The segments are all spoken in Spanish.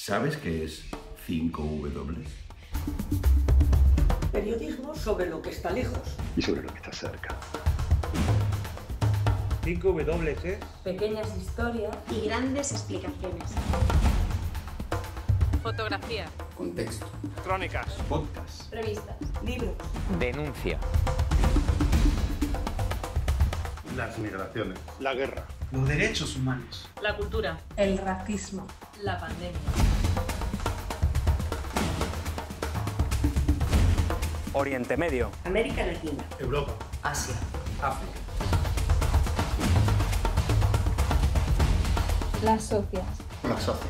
¿Sabes qué es 5W? Periodismo sobre lo que está lejos. Y sobre lo que está cerca. 5W es pequeñas historias y grandes explicaciones. Fotografía. Contexto. Crónicas. Podcast. Revistas. Libros. Denuncia. Las migraciones. La guerra. Los derechos humanos. La cultura. El racismo. La pandemia. Oriente Medio. América Latina. Europa. Asia. África. Las socias. Las socias.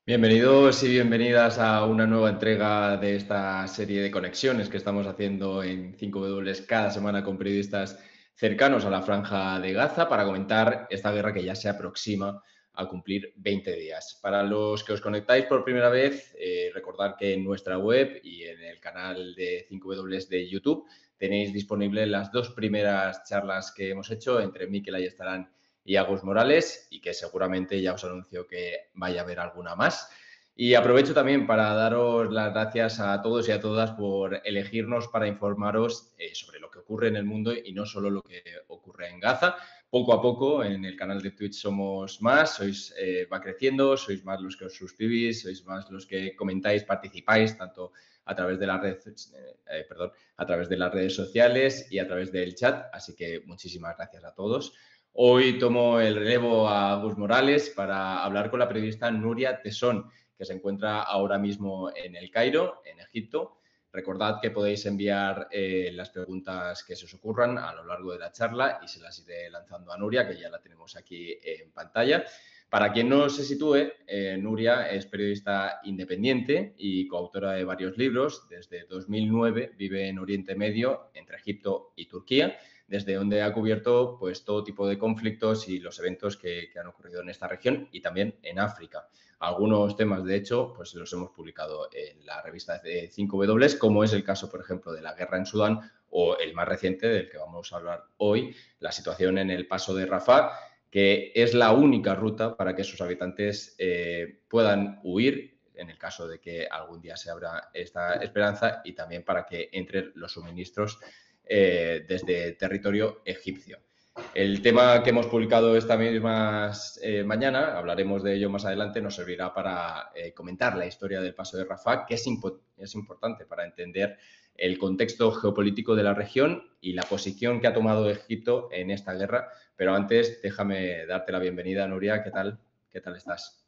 Bienvenidos y bienvenidas a una nueva entrega de esta serie de conexiones que estamos haciendo en 5W cada semana con periodistas cercanos a la Franja de Gaza para comentar esta guerra que ya se aproxima a cumplir 20 días. Para los que os conectáis por primera vez, recordad que en nuestra web y en el canal de 5W de YouTube tenéis disponibles las dos primeras charlas que hemos hecho entre Mikel Ayestarán y Agus Morales, y que seguramente ya os anuncio que vaya a haber alguna más. Y aprovecho también para daros las gracias a todos y a todas por elegirnos para informaros sobre lo que ocurre en el mundo y no solo lo que ocurre en Gaza. Poco a poco en el canal de Twitch somos más, va creciendo, sois más los que os suscribís, sois más los que comentáis, participáis, tanto a través de las redes sociales y a través del chat. Así que muchísimas gracias a todos. Hoy tomo el relevo a Agus Morales para hablar con la periodista Nuria Tesón, que se encuentra ahora mismo en El Cairo, en Egipto. Recordad que podéis enviar las preguntas que se os ocurran a lo largo de la charla y se las iré lanzando a Nuria, que ya la tenemos aquí en pantalla. Para quien no se sitúe, Nuria es periodista independiente y coautora de varios libros. Desde 2009 vive en Oriente Medio, entre Egipto y Turquía, desde donde ha cubierto pues, todo tipo de conflictos y los eventos que han ocurrido en esta región y también en África. Algunos temas, de hecho, pues los hemos publicado en la revista de 5W, como es el caso, por ejemplo, de la guerra en Sudán o el más reciente, del que vamos a hablar hoy, la situación en el paso de Rafah, que es la única ruta para que sus habitantes puedan huir, en el caso de que algún día se abra esta esperanza, y también para que entren los suministros desde territorio egipcio. El tema que hemos publicado esta misma mañana, hablaremos de ello más adelante, nos servirá para comentar la historia del paso de Rafah, que es importante para entender el contexto geopolítico de la región y la posición que ha tomado Egipto en esta guerra. Pero antes, déjame darte la bienvenida, Nuria. ¿Qué tal? ¿Qué tal estás?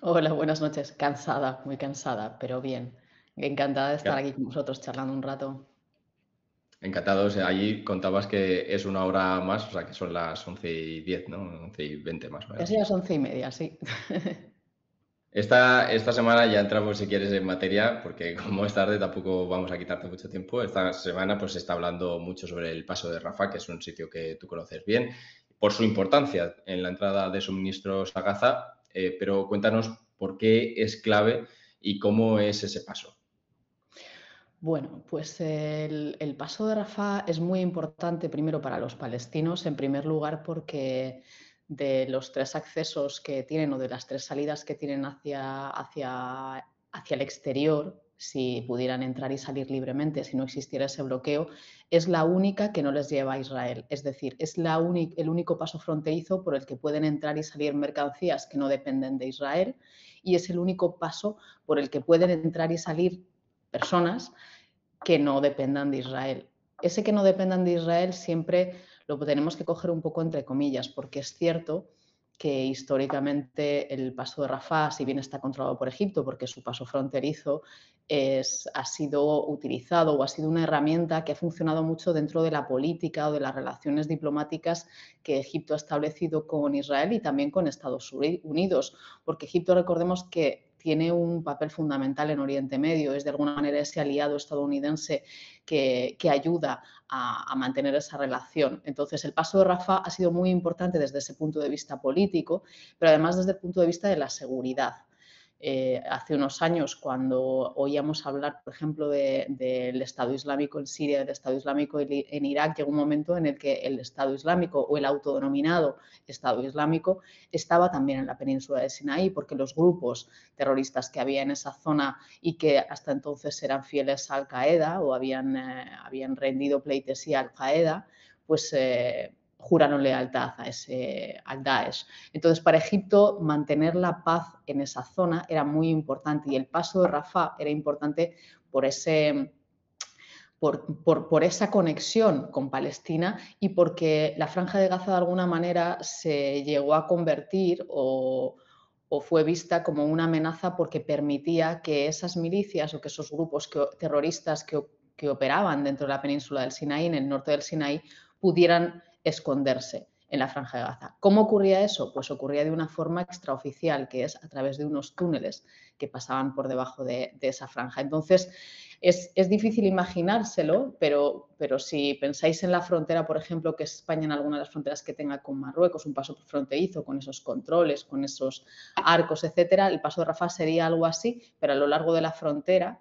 Hola, buenas noches. Cansada, muy cansada, pero bien. Encantada de estar aquí con vosotros charlando un rato. Encantados. Allí contabas que es una hora más, o sea que son las 11:10, ¿no? 11:20 más o menos. Es las 11:30, sí. Esta semana ya entramos, si quieres, en materia, porque como es tarde tampoco vamos a quitarte mucho tiempo. Esta semana pues se está hablando mucho sobre el paso de Rafah, que es un sitio que tú conoces bien, por su importancia en la entrada de suministros a Gaza, pero cuéntanos por qué es clave y cómo es ese paso. Bueno, pues el paso de Rafah es muy importante primero para los palestinos, en primer lugar porque de los tres accesos que tienen o de las tres salidas que tienen hacia el exterior, si pudieran entrar y salir libremente, si no existiera ese bloqueo, es la única que no les lleva a Israel. Es decir, es el único paso fronterizo por el que pueden entrar y salir mercancías que no dependen de Israel, y es el único paso por el que pueden entrar y salir personas que no dependan de Israel. Ese que no dependan de Israel siempre lo tenemos que coger un poco entre comillas, porque es cierto que históricamente el paso de Rafah, si bien está controlado por Egipto, porque su paso fronterizo ha sido utilizado o ha sido una herramienta que ha funcionado mucho dentro de la política o de las relaciones diplomáticas que Egipto ha establecido con Israel y también con Estados Unidos, porque Egipto, recordemos que tiene un papel fundamental en Oriente Medio, es de alguna manera ese aliado estadounidense que ayuda a mantener esa relación. Entonces, el paso de Rafah ha sido muy importante desde ese punto de vista político, pero además desde el punto de vista de la seguridad. hace unos años, cuando oíamos hablar, por ejemplo, del Estado Islámico en Siria, del Estado Islámico en Irak, llegó un momento en el que el Estado Islámico o el autodenominado Estado Islámico estaba también en la península de Sinaí, porque los grupos terroristas que había en esa zona y que hasta entonces eran fieles a Al-Qaeda o habían rendido pleitesía a Al-Qaeda, pues juraron lealtad al Daesh. Entonces, para Egipto, mantener la paz en esa zona era muy importante y el paso de Rafah era importante por esa conexión con Palestina y porque la Franja de Gaza de alguna manera se llegó a convertir o fue vista como una amenaza porque permitía que esas milicias o que esos grupos terroristas que operaban dentro de la península del Sinaí, en el norte del Sinaí, pudieran esconderse en la Franja de Gaza. ¿Cómo ocurría eso? Pues ocurría de una forma extraoficial, que es a través de unos túneles que pasaban por debajo de esa franja. Entonces, es difícil imaginárselo, pero si pensáis en la frontera, por ejemplo, que España en alguna de las fronteras que tenga con Marruecos, un paso fronterizo con esos controles, con esos arcos, etcétera, el paso de Rafah sería algo así, pero a lo largo de la frontera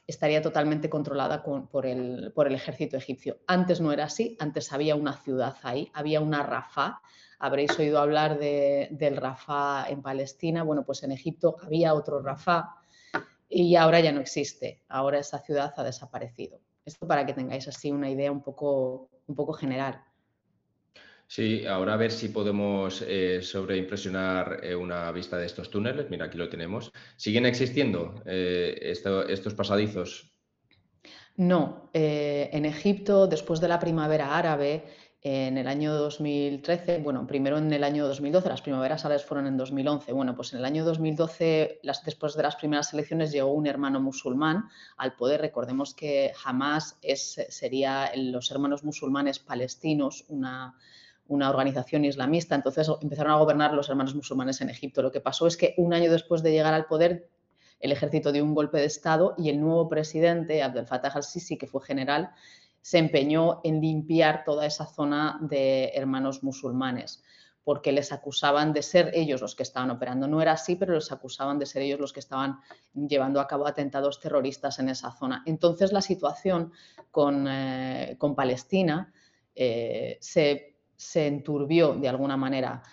estaría totalmente controlada por el ejército egipcio. Antes no era así, antes había una ciudad ahí, había una Rafah. Habréis oído hablar del Rafah en Palestina. Bueno, pues en Egipto había otro Rafah y ahora ya no existe. Ahora esa ciudad ha desaparecido. Esto para que tengáis así una idea un poco general. Sí, ahora a ver si podemos sobreimpresionar una vista de estos túneles. Mira, aquí lo tenemos. ¿Siguen existiendo estos pasadizos? No. En Egipto, después de la primavera árabe, en el año 2013, bueno, primero en el año 2012, las primaveras árabes fueron en 2011. Bueno, pues en el año 2012, después de las primeras elecciones, llegó un hermano musulmán al poder. Recordemos que Hamas sería los hermanos musulmanes palestinos, una organización islamista. Entonces empezaron a gobernar los hermanos musulmanes en Egipto. Lo que pasó es que un año después de llegar al poder, el ejército dio un golpe de Estado y el nuevo presidente, Abdel Fattah al-Sisi, que fue general, se empeñó en limpiar toda esa zona de hermanos musulmanes, porque les acusaban de ser ellos los que estaban operando. No era así, pero les acusaban de ser ellos los que estaban llevando a cabo atentados terroristas en esa zona. Entonces la situación con Palestina se enturbió de alguna manera.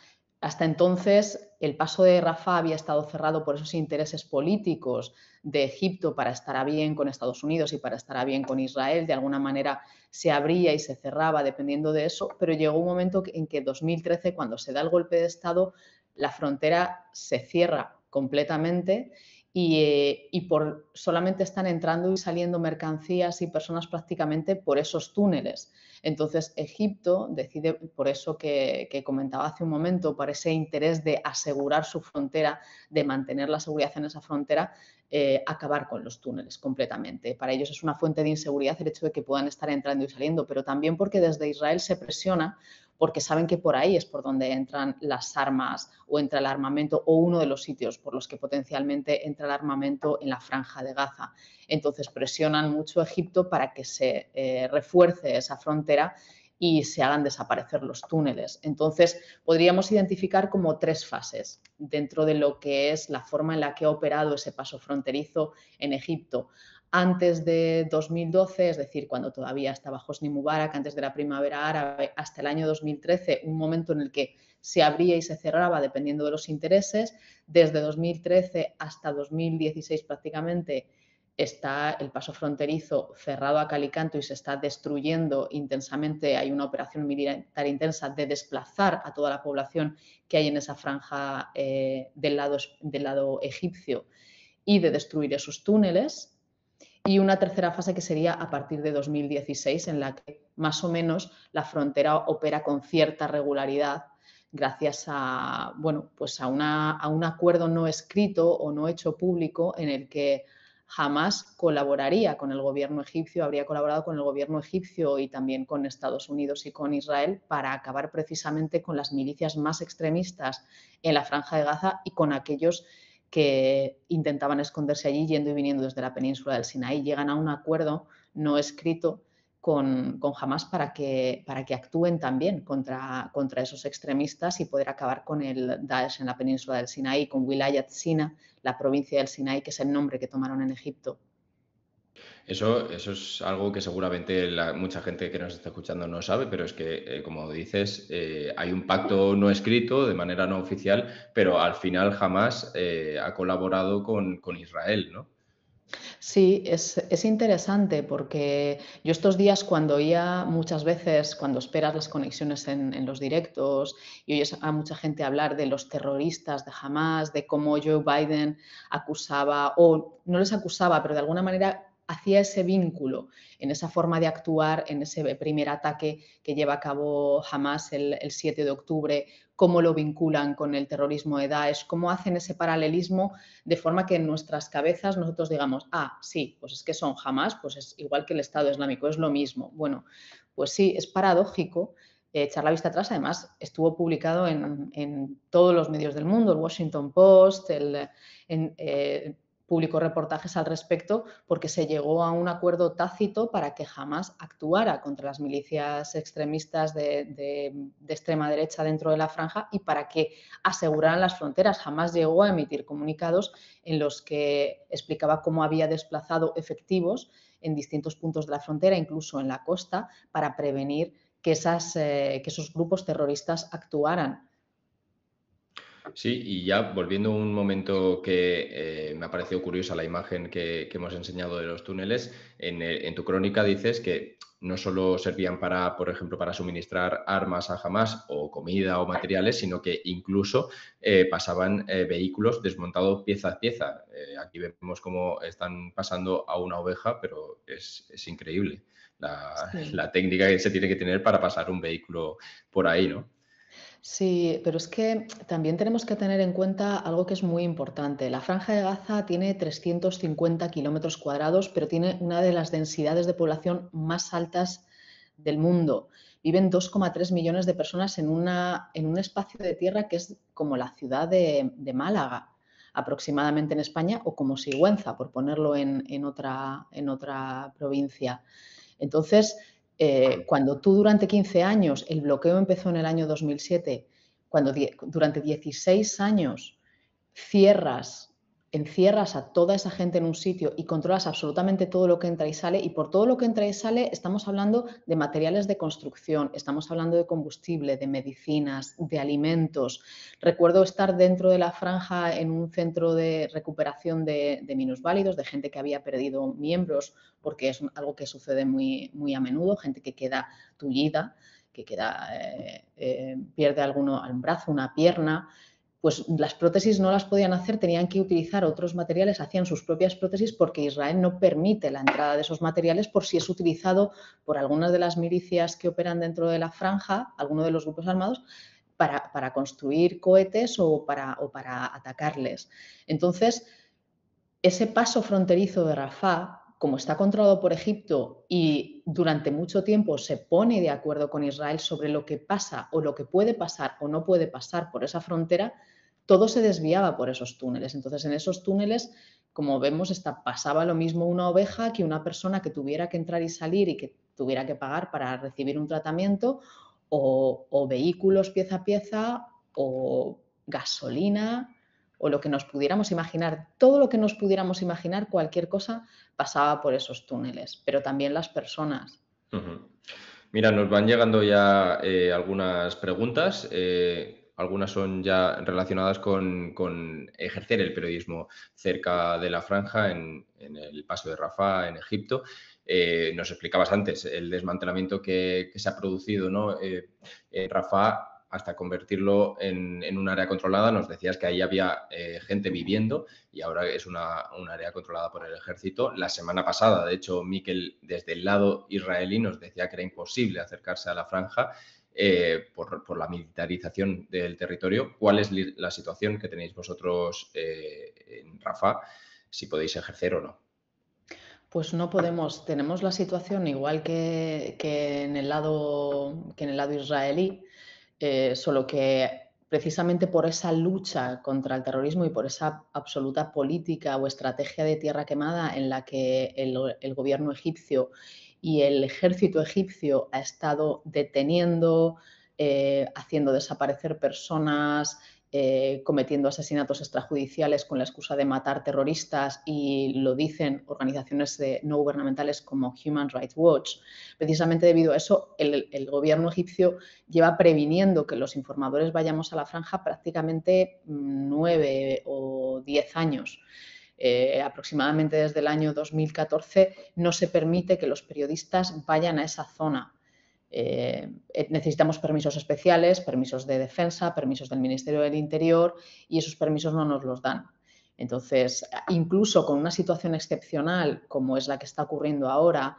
Hasta entonces el paso de Rafah había estado cerrado por esos intereses políticos de Egipto para estar a bien con Estados Unidos y para estar a bien con Israel. De alguna manera se abría y se cerraba dependiendo de eso, pero llegó un momento en que en 2013, cuando se da el golpe de Estado, la frontera se cierra completamente y solamente están entrando y saliendo mercancías y personas prácticamente por esos túneles. Entonces Egipto decide, por eso que comentaba hace un momento, por ese interés de asegurar su frontera, de mantener la seguridad en esa frontera, acabar con los túneles completamente. Para ellos es una fuente de inseguridad el hecho de que puedan estar entrando y saliendo, pero también porque desde Israel se presiona, porque saben que por ahí es por donde entran las armas o entra el armamento, o uno de los sitios por los que potencialmente entra el armamento en la Franja de Gaza. Entonces presionan mucho a Egipto para que se refuerce esa frontera y se hagan desaparecer los túneles. Entonces podríamos identificar como 3 fases dentro de lo que es la forma en la que ha operado ese paso fronterizo en Egipto. Antes de 2012, es decir, cuando todavía estaba Hosni Mubarak, antes de la primavera árabe, hasta el año 2013, un momento en el que se abría y se cerraba dependiendo de los intereses. Desde 2013 hasta 2016 prácticamente está el paso fronterizo cerrado a cal y canto y se está destruyendo intensamente. Hay una operación militar intensa de desplazar a toda la población que hay en esa franja del lado egipcio y de destruir esos túneles. Y una tercera fase que sería a partir de 2016, en la que más o menos la frontera opera con cierta regularidad gracias a, bueno, pues a un acuerdo no escrito o no hecho público en el que Hamas colaboraría con el gobierno egipcio, habría colaborado con el gobierno egipcio y también con Estados Unidos y con Israel para acabar precisamente con las milicias más extremistas en la Franja de Gaza y con aquellos que intentaban esconderse allí yendo y viniendo desde la península del Sinaí. Llegan a un acuerdo no escrito con Hamás para que actúen también contra esos extremistas y poder acabar con el Daesh en la península del Sinaí, con Wilayat Sina, la provincia del Sinaí, que es el nombre que tomaron en Egipto. Eso es algo que seguramente mucha gente que nos está escuchando no sabe, pero es que, como dices, hay un pacto no escrito, de manera no oficial, pero al final Hamás ha colaborado con Israel, ¿no? Sí, es interesante porque yo estos días cuando oía muchas veces, cuando esperas las conexiones en los directos y oyes a mucha gente hablar de los terroristas de Hamás, de cómo Joe Biden acusaba, o no les acusaba, pero de alguna manera hacía ese vínculo en esa forma de actuar, en ese primer ataque que lleva a cabo Hamás el 7 de octubre, cómo lo vinculan con el terrorismo de Daesh, cómo hacen ese paralelismo de forma que en nuestras cabezas nosotros digamos, sí, pues es que son Hamás, pues es igual que el Estado Islámico, es lo mismo. Bueno, pues sí, es paradójico echar la vista atrás. Además, estuvo publicado en todos los medios del mundo, el Washington Post, publicó reportajes al respecto porque se llegó a un acuerdo tácito para que Hamás actuara contra las milicias extremistas de extrema derecha dentro de la franja y para que aseguraran las fronteras. Hamás llegó a emitir comunicados en los que explicaba cómo había desplazado efectivos en distintos puntos de la frontera, incluso en la costa, para prevenir que esos grupos terroristas actuaran. Sí, y ya volviendo un momento que me ha parecido curiosa la imagen que hemos enseñado de los túneles, en tu crónica dices que no solo servían para, por ejemplo, para suministrar armas a Hamás o comida o materiales, sino que incluso pasaban vehículos desmontados pieza a pieza. Aquí vemos cómo están pasando a una oveja, pero es increíble la técnica que se tiene que tener para pasar un vehículo por ahí, ¿no? Sí, pero es que también tenemos que tener en cuenta algo que es muy importante. La Franja de Gaza tiene 350 kilómetros cuadrados, pero tiene una de las densidades de población más altas del mundo. Viven 2,3 millones de personas en un espacio de tierra que es como la ciudad de Málaga, aproximadamente en España, o como Sigüenza, por ponerlo en otra provincia. Entonces, cuando tú durante 15 años, el bloqueo empezó en el año 2007, cuando durante 16 años encierras a toda esa gente en un sitio y controlas absolutamente todo lo que entra y sale, y por todo lo que entra y sale estamos hablando de materiales de construcción, estamos hablando de combustible, de medicinas, de alimentos. Recuerdo estar dentro de la franja en un centro de recuperación de minusválidos, de gente que había perdido miembros, porque es algo que sucede muy, muy a menudo, gente que queda tullida, que pierde un brazo, una pierna. Pues las prótesis no las podían hacer, tenían que utilizar otros materiales, hacían sus propias prótesis porque Israel no permite la entrada de esos materiales por si es utilizado por algunas de las milicias que operan dentro de la franja, alguno de los grupos armados, para construir cohetes o para atacarles. Entonces, ese paso fronterizo de Rafah, como está controlado por Egipto y durante mucho tiempo se pone de acuerdo con Israel sobre lo que pasa o lo que puede pasar o no puede pasar por esa frontera, todo se desviaba por esos túneles. Entonces, en esos túneles, como vemos, pasaba lo mismo una oveja que una persona que tuviera que entrar y salir y que tuviera que pagar para recibir un tratamiento, o vehículos pieza a pieza, o gasolina, o lo que nos pudiéramos imaginar. Todo lo que nos pudiéramos imaginar, cualquier cosa, pasaba por esos túneles, pero también las personas. Mira, nos van llegando ya algunas preguntas. Algunas son ya relacionadas con ejercer el periodismo cerca de la franja en el paso de Rafah, en Egipto. Nos explicabas antes el desmantelamiento que se ha producido, ¿no? En Rafah, hasta convertirlo en un área controlada. Nos decías que ahí había gente viviendo y ahora es un área controlada por el ejército. La semana pasada, de hecho, Miquel, desde el lado israelí, nos decía que era imposible acercarse a la franja por la militarización del territorio. ¿Cuál es la situación que tenéis vosotros en Rafah, si podéis ejercer o no? Pues no podemos. Tenemos la situación igual que en el lado israelí, solo que precisamente por esa lucha contra el terrorismo y por esa absoluta política o estrategia de tierra quemada en la que el gobierno egipcio y el ejército egipcio ha estado deteniendo, haciendo desaparecer personas, cometiendo asesinatos extrajudiciales con la excusa de matar terroristas, y lo dicen organizaciones no gubernamentales como Human Rights Watch. Precisamente debido a eso, el gobierno egipcio lleva previniendo que los informadores vayamos a la franja prácticamente 9 o 10 años. Aproximadamente desde el año 2014 no se permite que los periodistas vayan a esa zona. Necesitamos permisos especiales, permisos de defensa, permisos del Ministerio del Interior, y esos permisos no nos los dan. Entonces, incluso con una situación excepcional como es la que está ocurriendo ahora,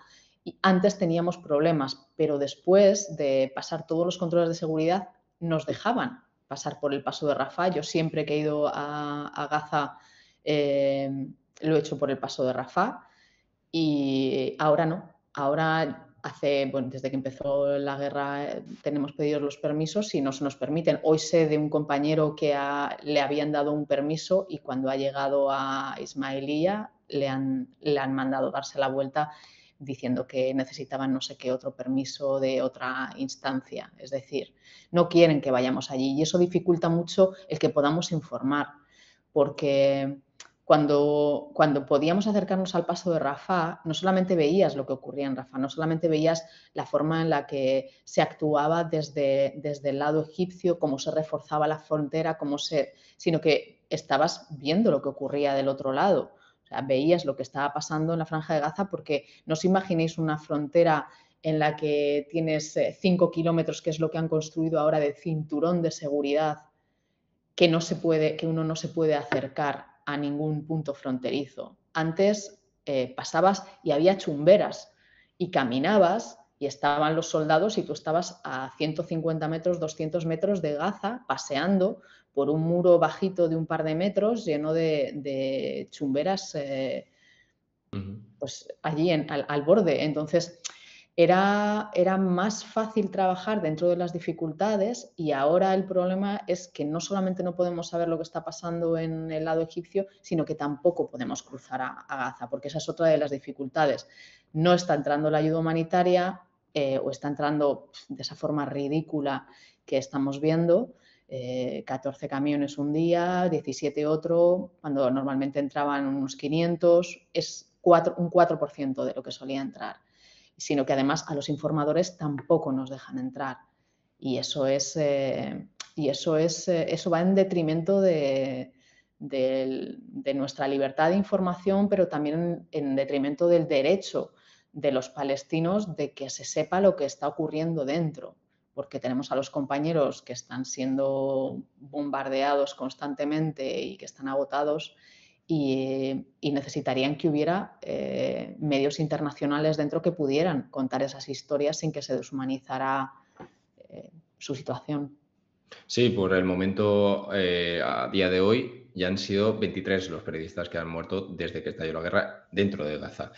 antes teníamos problemas, pero después de pasar todos los controles de seguridad nos dejaban pasar por el paso de Rafah. Yo siempre que he ido a Gaza lo he hecho por el paso de Rafah, y ahora no. Ahora desde que empezó la guerra tenemos pedidos los permisos y no se nos permiten. Hoy sé de un compañero que le habían dado un permiso y cuando ha llegado a Ismailía le han mandado darse la vuelta diciendo que necesitaban no sé qué otro permiso de otra instancia. Es decir, no quieren que vayamos allí, y eso dificulta mucho el que podamos informar, porque cuando podíamos acercarnos al paso de Rafah, no solamente veías lo que ocurría en Rafah, no solamente veías la forma en la que se actuaba desde el lado egipcio, cómo se reforzaba la frontera, sino que estabas viendo lo que ocurría del otro lado. O sea, veías lo que estaba pasando en la Franja de Gaza, porque no os imaginéis una frontera en la que tienes 5 kilómetros, que es lo que han construido ahora, de cinturón de seguridad, que uno no se puede acercar a ningún punto fronterizo. Antes pasabas y había chumberas y caminabas y estaban los soldados y tú estabas a 150 metros, 200 metros de Gaza paseando por un muro bajito de un par de metros lleno de chumberas pues allí al borde. Entonces era más fácil trabajar dentro de las dificultades, y ahora el problema es que no solamente no podemos saber lo que está pasando en el lado egipcio, sino que tampoco podemos cruzar a Gaza, porque esa es otra de las dificultades. No está entrando la ayuda humanitaria o está entrando de esa forma ridícula que estamos viendo, 14 camiones un día, 17 otro, cuando normalmente entraban unos 500, es un 4% de lo que solía entrar. Sino que además a los informadores tampoco nos dejan entrar, y eso va en detrimento de nuestra libertad de información, pero también en detrimento del derecho de los palestinos de que se sepa lo que está ocurriendo dentro, porque tenemos a los compañeros que están siendo bombardeados constantemente y que están agotados, y necesitarían que hubiera medios internacionales dentro que pudieran contar esas historias sin que se deshumanizara su situación. Sí, por el momento, a día de hoy, ya han sido 23 los periodistas que han muerto desde que estalló la guerra dentro de Gaza.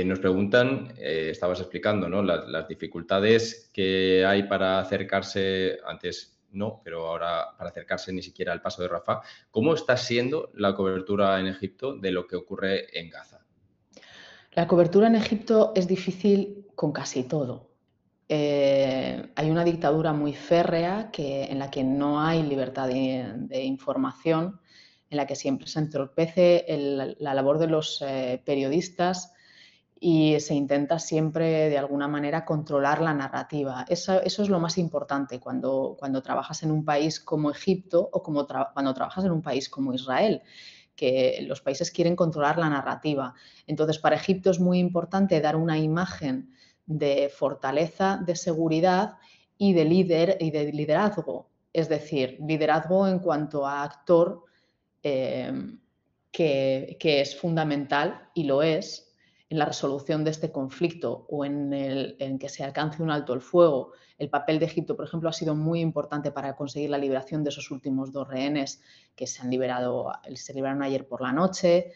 Nos preguntan, estabas explicando, ¿no?, las dificultades que hay para acercarse. Antes no, pero ahora para acercarse ni siquiera al paso de Rafah. ¿Cómo está siendo la cobertura en Egipto de lo que ocurre en Gaza? La cobertura en Egipto es difícil con casi todo. Hay una dictadura muy férrea en la que no hay libertad de información, en la que siempre se entorpece la labor de los periodistas, y se intenta siempre de alguna manera controlar la narrativa. Eso es lo más importante cuando trabajas en un país como Egipto o cuando trabajas en un país como Israel, que los países quieren controlar la narrativa. Entonces, para Egipto es muy importante dar una imagen de fortaleza, de seguridad y de liderazgo. Es decir, liderazgo en cuanto a actor, que es fundamental, y lo es, en la resolución de este conflicto o en que se alcance un alto el fuego. El papel de Egipto, por ejemplo, ha sido muy importante para conseguir la liberación de esos últimos 2 rehenes que se liberaron ayer por la noche.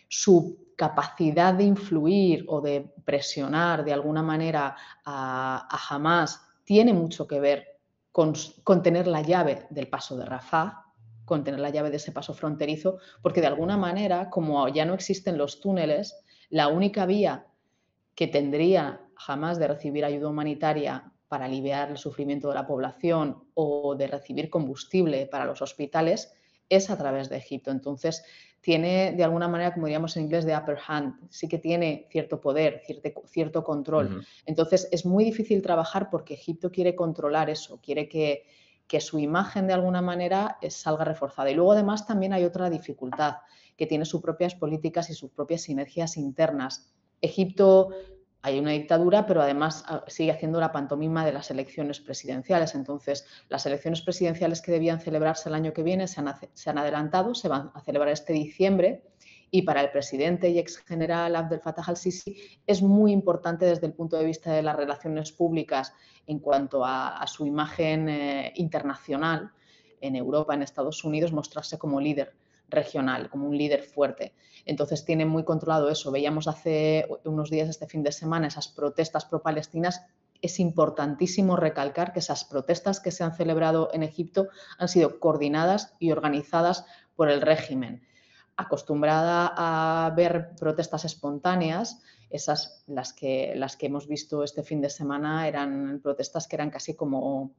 Su capacidad de influir o de presionar de alguna manera a Hamás tiene mucho que ver con tener la llave del paso de Rafah, con tener la llave de ese paso fronterizo, porque de alguna manera, como ya no existen los túneles, la única vía que tendría jamás de recibir ayuda humanitaria para aliviar el sufrimiento de la población o de recibir combustible para los hospitales es a través de Egipto. Entonces, tiene de alguna manera, como diríamos en inglés, de upper hand, sí que tiene cierto poder, cierto control. Entonces, es muy difícil trabajar porque Egipto quiere controlar eso, quiere que su imagen de alguna manera salga reforzada. Y luego, además, también hay otra dificultad, que tiene sus propias políticas y sus propias sinergias internas. Egipto, hay una dictadura, pero además sigue haciendo la pantomima de las elecciones presidenciales. Entonces, las elecciones presidenciales que debían celebrarse el año que viene se han adelantado, se van a celebrar este diciembre, y para el presidente y ex general Abdel Fattah al-Sisi es muy importante desde el punto de vista de las relaciones públicas en cuanto a su imagen internacional en Europa, en Estados Unidos, mostrarse como líder regional, como un líder fuerte. Entonces tiene muy controlado eso. Veíamos hace unos días, este fin de semana, esas protestas pro-palestinas. Es importantísimo recalcar que esas protestas que se han celebrado en Egipto han sido coordinadas y organizadas por el régimen. Acostumbrada a ver protestas espontáneas, las que hemos visto este fin de semana eran protestas que eran casi como...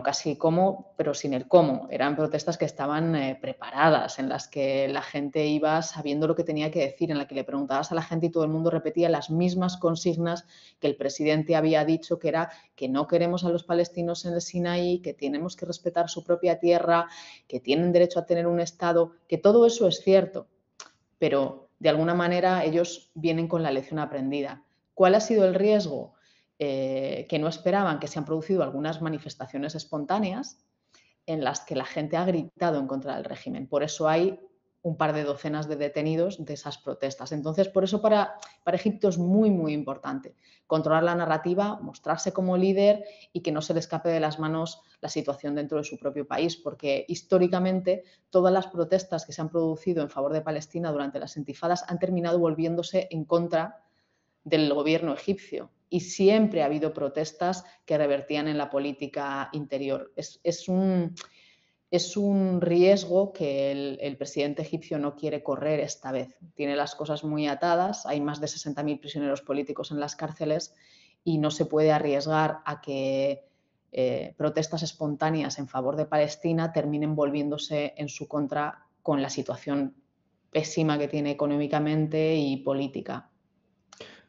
casi como, pero sin el cómo. Eran protestas que estaban preparadas, en las que la gente iba sabiendo lo que tenía que decir, en la que le preguntabas a la gente y todo el mundo repetía las mismas consignas que el presidente había dicho, que era que no queremos a los palestinos en el Sinaí, que tenemos que respetar su propia tierra, que tienen derecho a tener un Estado, que todo eso es cierto, pero de alguna manera ellos vienen con la lección aprendida. ¿Cuál ha sido el riesgo? Que no esperaban, que se han producido algunas manifestaciones espontáneas en las que la gente ha gritado en contra del régimen. Por eso hay un par de docenas de detenidos de esas protestas. Entonces, por eso para Egipto es muy, muy importante controlar la narrativa, mostrarse como líder y que no se le escape de las manos la situación dentro de su propio país, porque históricamente todas las protestas que se han producido en favor de Palestina durante las intifadas han terminado volviéndose en contra del gobierno egipcio. Y siempre ha habido protestas que revertían en la política interior. Es un riesgo que el presidente egipcio no quiere correr esta vez. Tiene las cosas muy atadas, hay más de 60.000 prisioneros políticos en las cárceles y no se puede arriesgar a que protestas espontáneas en favor de Palestina terminen volviéndose en su contra con la situación pésima que tiene económicamente y política.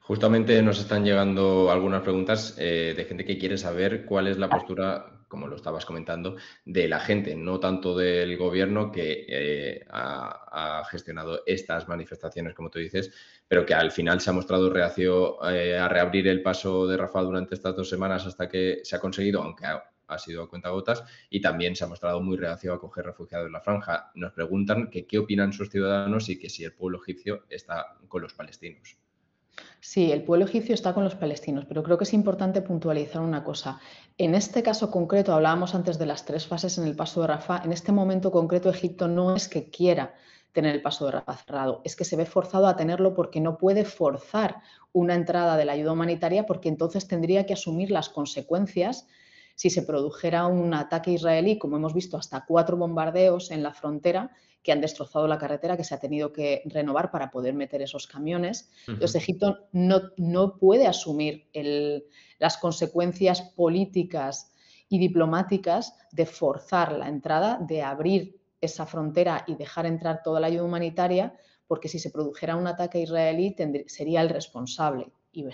Justamente nos están llegando algunas preguntas de gente que quiere saber cuál es la postura, como lo estabas comentando, de la gente, no tanto del gobierno que ha gestionado estas manifestaciones, como tú dices, pero que al final se ha mostrado reacio a reabrir el paso de Rafah durante estas 2 semanas hasta que se ha conseguido, aunque ha sido a cuentagotas, y también se ha mostrado muy reacio a acoger refugiados en la franja. Nos preguntan que qué opinan sus ciudadanos y que si el pueblo egipcio está con los palestinos. Sí, el pueblo egipcio está con los palestinos, pero creo que es importante puntualizar una cosa. En este caso concreto, hablábamos antes de las 3 fases en el paso de Rafah, en este momento concreto Egipto no es que quiera tener el paso de Rafah cerrado, es que se ve forzado a tenerlo porque no puede forzar una entrada de la ayuda humanitaria, porque entonces tendría que asumir las consecuencias si se produjera un ataque israelí, como hemos visto, hasta 4 bombardeos en la frontera que han destrozado la carretera, que se ha tenido que renovar para poder meter esos camiones. Entonces, Egipto no puede asumir las consecuencias políticas y diplomáticas de forzar la entrada, de abrir esa frontera y dejar entrar toda la ayuda humanitaria, porque si se produjera un ataque israelí sería el responsable y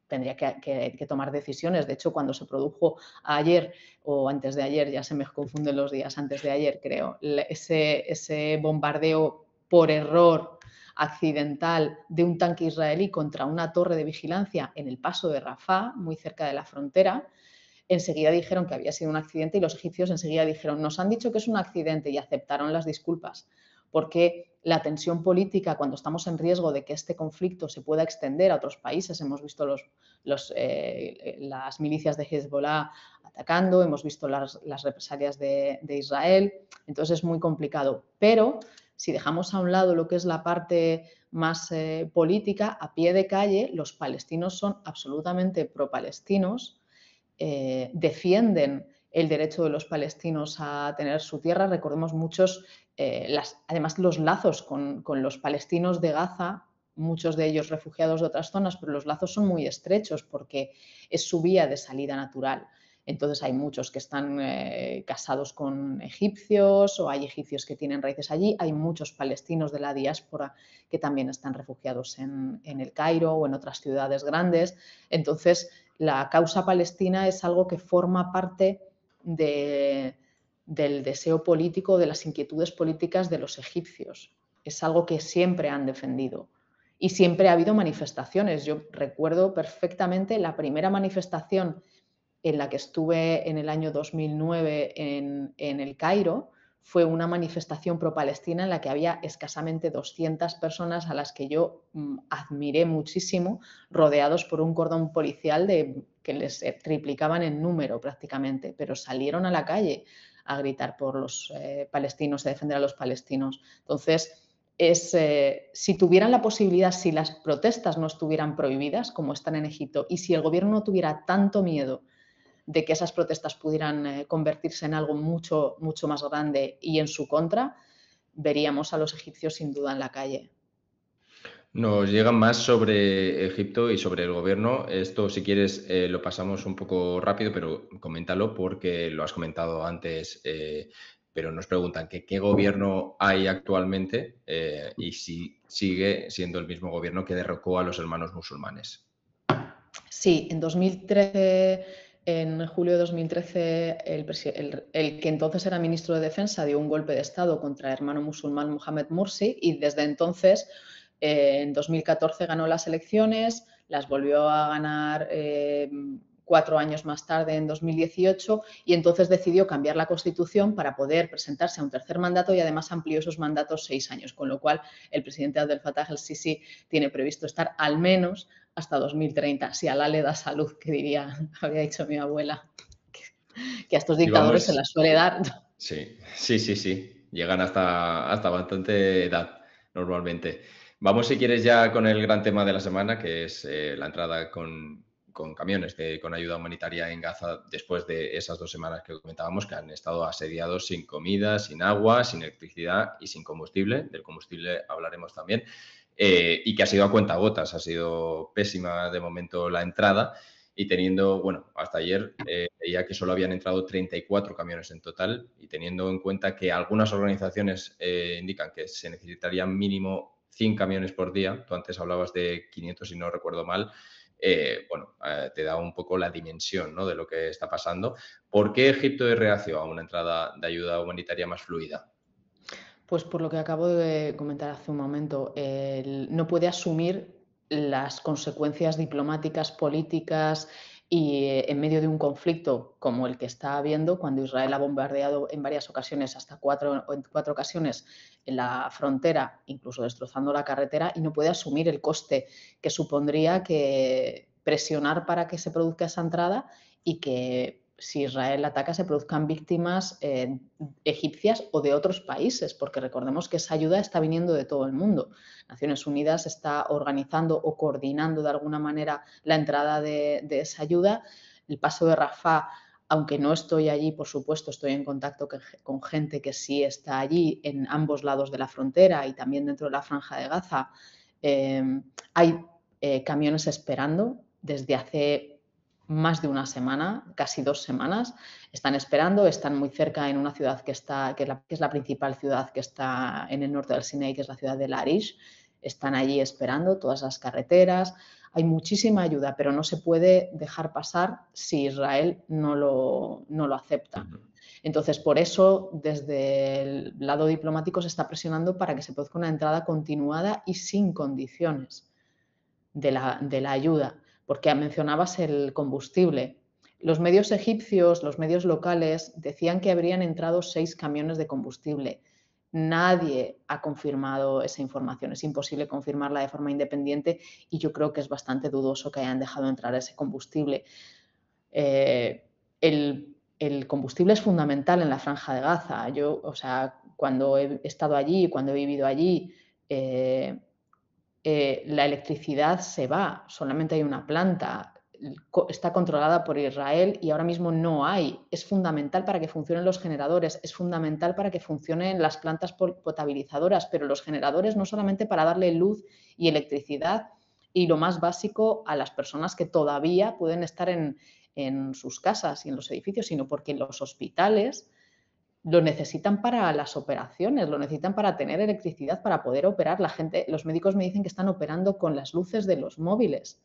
tendría que tomar decisiones. De hecho, cuando se produjo ayer o antes de ayer, ya se me confunden los días, antes de ayer creo, ese bombardeo por error accidental de un tanque israelí contra una torre de vigilancia en el paso de Rafah, muy cerca de la frontera, enseguida dijeron que había sido un accidente y los egipcios enseguida dijeron, nos han dicho que es un accidente, y aceptaron las disculpas. Porque la tensión política, cuando estamos en riesgo de que este conflicto se pueda extender a otros países, hemos visto las milicias de Hezbollah atacando, hemos visto las represalias de Israel, entonces es muy complicado. Pero si dejamos a un lado lo que es la parte más política, a pie de calle, los palestinos son absolutamente pro-palestinos, defienden el derecho de los palestinos a tener su tierra. Recordemos muchos, además los lazos con los palestinos de Gaza muchos de ellos refugiados de otras zonas, pero los lazos son muy estrechos porque es su vía de salida natural. Entonces hay muchos que están casados con egipcios o hay egipcios que tienen raíces allí. Hay muchos palestinos de la diáspora que también están refugiados en El Cairo o en otras ciudades grandes. Entonces la causa palestina es algo que forma parte del deseo político, de las inquietudes políticas de los egipcios. Es algo que siempre han defendido. Y siempre ha habido manifestaciones. Yo recuerdo perfectamente la primera manifestación en la que estuve en el año 2009 en El Cairo. Fue una manifestación pro-palestina en la que había escasamente 200 personas a las que yo admiré muchísimo, rodeados por un cordón policial que les triplicaban en número prácticamente, pero salieron a la calle a gritar por los palestinos, a defender a los palestinos. Entonces, si tuvieran la posibilidad, si las protestas no estuvieran prohibidas, como están en Egipto, y si el gobierno no tuviera tanto miedo de que esas protestas pudieran convertirse en algo mucho, mucho más grande y en su contra, veríamos a los egipcios sin duda en la calle. Nos llegan más sobre Egipto y sobre el gobierno. Esto, si quieres, lo pasamos un poco rápido, pero coméntalo porque lo has comentado antes, pero nos preguntan que qué gobierno hay actualmente y si sigue siendo el mismo gobierno que derrocó a los hermanos musulmanes. Sí, en 2013... En julio de 2013, el que entonces era ministro de Defensa dio un golpe de Estado contra el hermano musulmán Mohamed Morsi y desde entonces, en 2014, ganó las elecciones, las volvió a ganar 4 años más tarde, en 2018, y entonces decidió cambiar la Constitución para poder presentarse a un tercer mandato y además amplió esos mandatos 6 años, con lo cual el presidente Abdel Fattah el-Sisi tiene previsto estar al menos hasta 2030, si Alá le da salud, que habría dicho mi abuela, que a estos dictadores se las suele dar. Sí. Llegan hasta bastante edad, normalmente. Vamos, si quieres, ya con el gran tema de la semana, que es la entrada con camiones con ayuda humanitaria en Gaza después de esas 2 semanas que comentábamos, que han estado asediados sin comida, sin agua, sin electricidad y sin combustible. Del combustible hablaremos también. Y que ha sido a cuentagotas, ha sido pésima de momento la entrada y teniendo, hasta ayer veía que solo habían entrado 34 camiones en total y teniendo en cuenta que algunas organizaciones indican que se necesitarían mínimo 100 camiones por día, tú antes hablabas de 500 si no recuerdo mal, te da un poco la dimensión, ¿no?, de lo que está pasando. ¿Por qué Egipto es reacio a una entrada de ayuda humanitaria más fluida? Pues por lo que acabo de comentar hace un momento, no puede asumir las consecuencias diplomáticas, políticas y en medio de un conflicto como el que está habiendo, cuando Israel ha bombardeado en varias ocasiones, en 4 ocasiones, en la frontera, incluso destrozando la carretera, y no puede asumir el coste que supondría que presionar para que se produzca esa entrada y que si Israel ataca se produzcan víctimas egipcias o de otros países, porque recordemos que esa ayuda está viniendo de todo el mundo. Naciones Unidas está organizando o coordinando de alguna manera la entrada de esa ayuda. El paso de Rafah, aunque no estoy allí, por supuesto, estoy en contacto con gente que sí está allí en ambos lados de la frontera y también dentro de la Franja de Gaza. Hay camiones esperando desde hace más de una semana, casi 2 semanas, están esperando, están muy cerca en una ciudad que es la principal ciudad que está en el norte del Sinaí, que es la ciudad de Larish. Están allí esperando todas las carreteras. Hay muchísima ayuda, pero no se puede dejar pasar si Israel no lo acepta. Entonces, por eso, desde el lado diplomático se está presionando para que se produzca una entrada continuada y sin condiciones de la ayuda. Porque mencionabas el combustible. Los medios egipcios, los medios locales, decían que habrían entrado 6 camiones de combustible. Nadie ha confirmado esa información. Es imposible confirmarla de forma independiente y yo creo que es bastante dudoso que hayan dejado entrar ese combustible. El combustible es fundamental en la Franja de Gaza. Cuando he estado allí y cuando he vivido allí, la electricidad se va, solamente hay una planta, está controlada por Israel y ahora mismo no hay. Es fundamental para que funcionen los generadores, es fundamental para que funcionen las plantas potabilizadoras, pero los generadores no solamente para darle luz y electricidad y lo más básico a las personas que todavía pueden estar en sus casas y en los edificios, sino porque los hospitales lo necesitan para las operaciones, lo necesitan para tener electricidad, para poder operar. Los médicos me dicen que están operando con las luces de los móviles,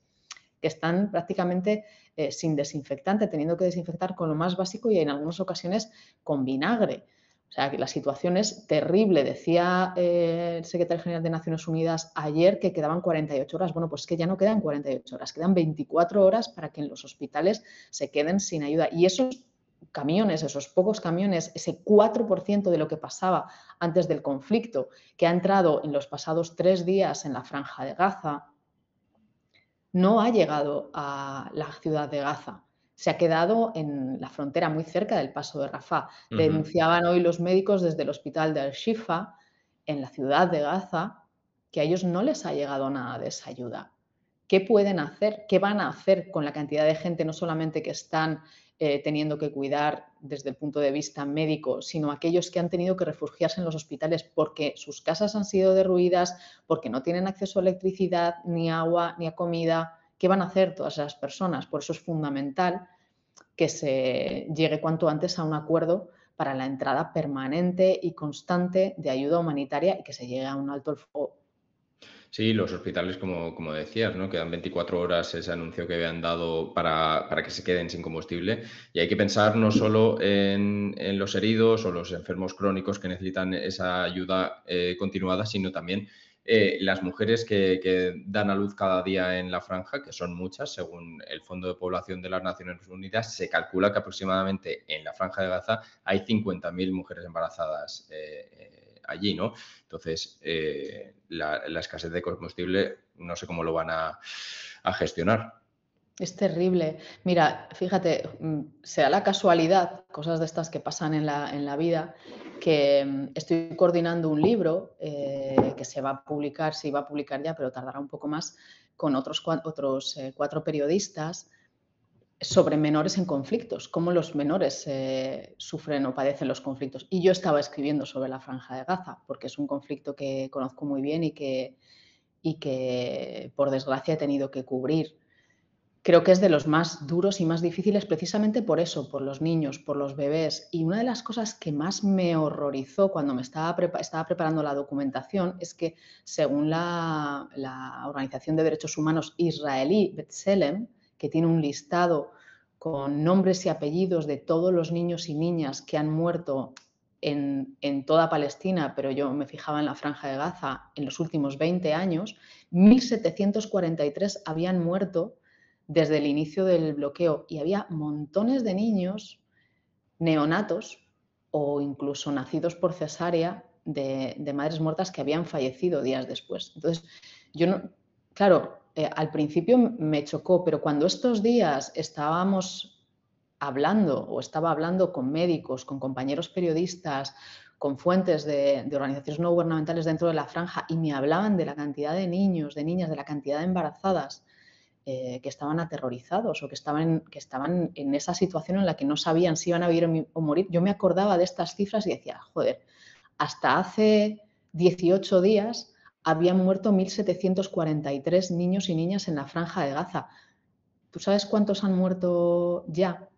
que están prácticamente sin desinfectante, teniendo que desinfectar con lo más básico y en algunas ocasiones con vinagre. O sea, que la situación es terrible. Decía el secretario general de Naciones Unidas ayer que quedaban 48 horas. Bueno, pues que ya no quedan 48 horas, quedan 24 horas para que en los hospitales se queden sin ayuda. Y esos camiones, esos pocos camiones, ese 4% de lo que pasaba antes del conflicto, que ha entrado en los pasados 3 días en la Franja de Gaza, no ha llegado a la ciudad de Gaza. Se ha quedado en la frontera muy cerca del paso de Rafah. Denunciaban hoy los médicos desde el hospital de Al-Shifa, en la ciudad de Gaza, que a ellos no les ha llegado nada de esa ayuda. ¿Qué pueden hacer? ¿Qué van a hacer con la cantidad de gente, no solamente que están teniendo que cuidar desde el punto de vista médico, sino aquellos que han tenido que refugiarse en los hospitales porque sus casas han sido derruidas, porque no tienen acceso a electricidad, ni agua, ni a comida? ¿Qué van a hacer todas esas personas? Por eso es fundamental que se llegue cuanto antes a un acuerdo para la entrada permanente y constante de ayuda humanitaria y que se llegue a un alto el fuego. Sí, los hospitales, como decías, ¿no? Quedan 24 horas ese anuncio que habían dado para que se queden sin combustible. Y hay que pensar no solo en los heridos o los enfermos crónicos que necesitan esa ayuda continuada, sino también las mujeres que dan a luz cada día en la franja, que son muchas, según el Fondo de Población de las Naciones Unidas, se calcula que aproximadamente en la franja de Gaza hay 50.000 mujeres embarazadas allí, ¿no? Entonces, la escasez de combustible no sé cómo lo van a gestionar. Es terrible. Mira, fíjate, sea la casualidad, cosas de estas que pasan en la vida, que estoy coordinando un libro que se va a publicar ya, pero tardará un poco más, con otros 4 periodistas sobre menores en conflictos, cómo los menores sufren o padecen los conflictos. Y yo estaba escribiendo sobre la Franja de Gaza, porque es un conflicto que conozco muy bien y que por desgracia he tenido que cubrir. Creo que es de los más duros y más difíciles precisamente por eso, por los niños, por los bebés. Y una de las cosas que más me horrorizó cuando me estaba preparando la documentación es que, según la Organización de Derechos Humanos israelí, B'Tselem, que tiene un listado con nombres y apellidos de todos los niños y niñas que han muerto en toda Palestina, pero yo me fijaba en la Franja de Gaza, en los últimos 20 años, 1.743 habían muerto desde el inicio del bloqueo y había montones de niños neonatos o incluso nacidos por cesárea de madres muertas que habían fallecido días después. Entonces, yo no, claro, al principio me chocó, pero cuando estos días estaba hablando con médicos, con compañeros periodistas, con fuentes de organizaciones no gubernamentales dentro de la franja y me hablaban de la cantidad de niños, de niñas, de la cantidad de embarazadas que estaban aterrorizados o que estaban en esa situación en la que no sabían si iban a vivir o morir, yo me acordaba de estas cifras y decía, joder, hasta hace 18 días habían muerto 1.743 niños y niñas en la Franja de Gaza. ¿Tú sabes cuántos han muerto ya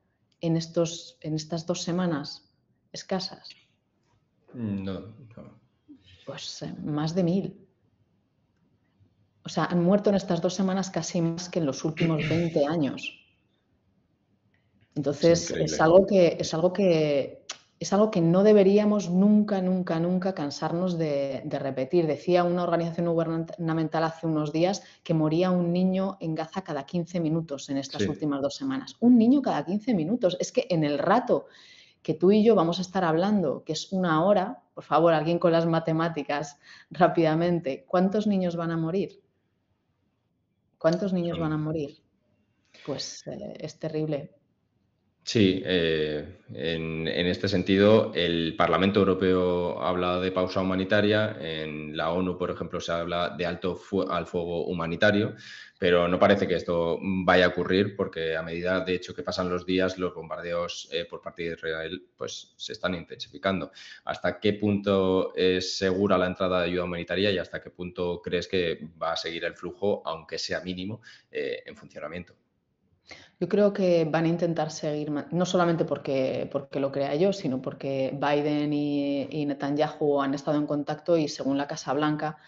en estas 2 semanas escasas? No. Pues más de 1.000. O sea, han muerto en estas 2 semanas casi más que en los últimos 20 años. Entonces, es algo que no deberíamos nunca cansarnos de repetir. Decía una organización gubernamental hace unos días que moría un niño en Gaza cada 15 minutos en estas últimas 2 semanas. Un niño cada 15 minutos. Es que en el rato que tú y yo vamos a estar hablando, que es 1 hora, por favor, alguien con las matemáticas rápidamente, ¿cuántos niños van a morir? ¿Cuántos niños van a morir? Pues es terrible. Sí, en este sentido, el Parlamento Europeo habla de pausa humanitaria, en la ONU, por ejemplo, se habla de alto al fuego humanitario, pero no parece que esto vaya a ocurrir porque a medida, de hecho, que pasan los días, los bombardeos por parte de Israel pues, se están intensificando. ¿Hasta qué punto es segura la entrada de ayuda humanitaria y hasta qué punto crees que va a seguir el flujo, aunque sea mínimo, en funcionamiento? Yo creo que van a intentar seguir, no solamente porque lo crea yo, sino porque Biden y Netanyahu han estado en contacto y según la Casa Blanca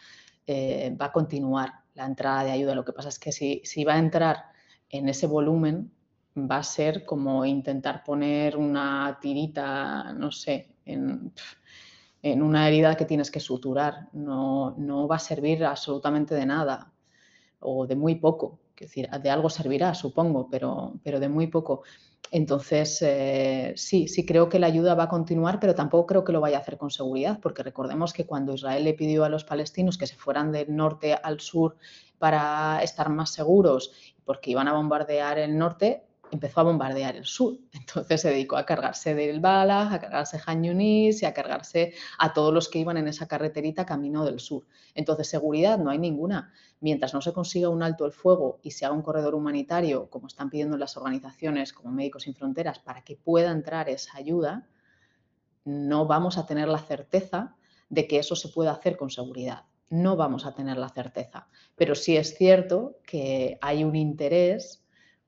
va a continuar la entrada de ayuda. Lo que pasa es que si va a entrar en ese volumen, va a ser como intentar poner una tirita, no sé, en una herida que tienes que suturar. No va a servir absolutamente de nada o de muy poco. Es decir, de algo servirá, supongo, pero de muy poco. Entonces, sí creo que la ayuda va a continuar, pero tampoco creo que lo vaya a hacer con seguridad, porque recordemos que cuando Israel le pidió a los palestinos que se fueran del norte al sur para estar más seguros, porque iban a bombardear el norte, empezó a bombardear el sur. Entonces se dedicó a cargarse del Balaj, a cargarse Han Yunis y a cargarse a todos los que iban en esa carreterita camino del sur. Entonces, seguridad no hay ninguna. Mientras no se consiga un alto el fuego y se haga un corredor humanitario, como están pidiendo las organizaciones como Médicos Sin Fronteras, para que pueda entrar esa ayuda, no vamos a tener la certeza de que eso se pueda hacer con seguridad. No vamos a tener la certeza. Pero sí es cierto que hay un interés